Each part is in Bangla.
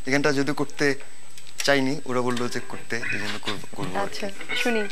এই গানটা যদি করতে চাইনি, ওরা বললো যে করতে, এই জন্য করবো। আচ্ছা, শুনি।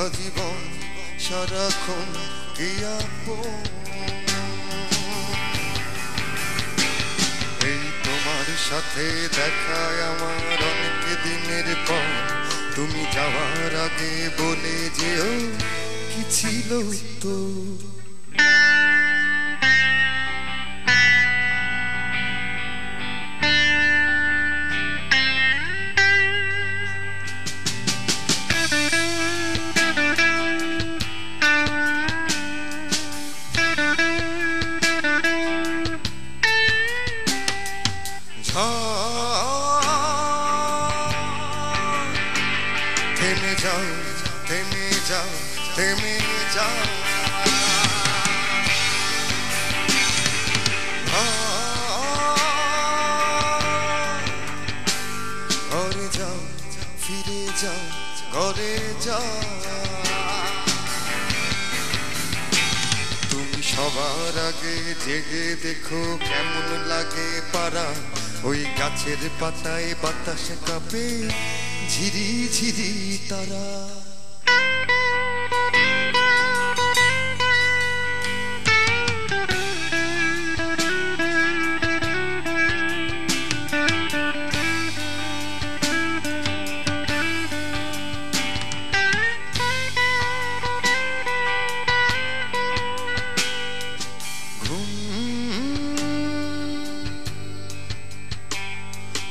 আজীবন সারাক্ষণ এই তোমার সাথে দেখায় আমার অনেক দিনের পর, তুমি যাওয়ার আগে বলে যেও কি ছিল তো। থেমে যাও, থেমে যাও, থেমে যাও, ঘরে যাও, ফিরে যাও, ঘরে যাও। তুমি সবার আগে জেগে দেখো কেমন লাগে পারা, ওই গাছের পাতায় বাতাস কাঁপে ঝিরি ঝিরি তারা।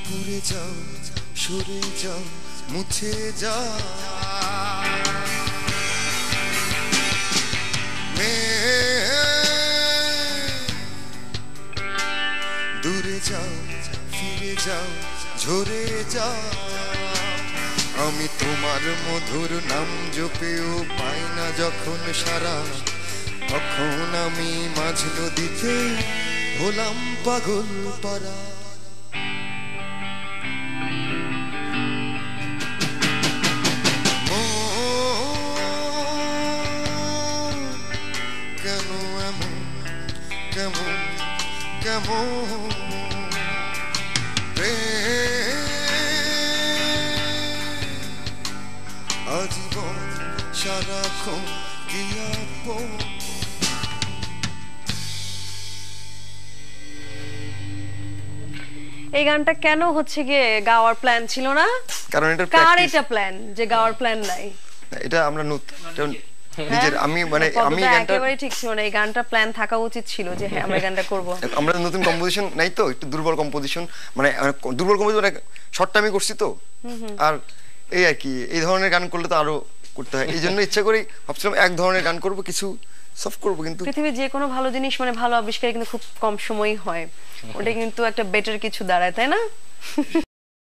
ঘুরে যাও, সরে যাও, মুছে যাও, দূরে যাও, ফিরে যাও, ঝরে যাও। আমি তোমার মধুর নাম জপেও পাই না যখন সারা, তখন আমি মাঝ নদীতে হলাম পাগল পারা। কেমন কেমন আজীবন সারাক্ষণ গিয়াপন। এই গানটা কেন হচ্ছে গিয়ে গাওয়ার প্ল্যান ছিল না? কারণ এটা কার এটা প্ল্যান যে গাওয়ার প্ল্যান নাই? এটা আমরা নিজের আমি মানে আমি গানটা একেবারে ঠিক ছিল না। এই গানটা প্ল্যান থাকা উচিত ছিল যে হ্যাঁ আমরা গানটা করব। আমরা নতুন কম্পোজিশন নাই তো, একটু দুর্বল কম্পোজিশন, মানে দুর্বল কম্পোজিশন শর্ট টাইমে করছি তো, আর এই আর কি এই ধরনের গান করলে তো আরো করতে হয়, এই জন্য ইচ্ছা করেই ভাবছিলাম এক ধরনের গান করব, কিছু সফট করব। কিন্তু পৃথিবীর যে কোনো ভালো জিনিস মানে ভালো আবিষ্কার কিন্তু খুব কম সময়ই হয়, ওটা কিন্তু একটা বেটার কিছু দাঁড়ায়, তাই না?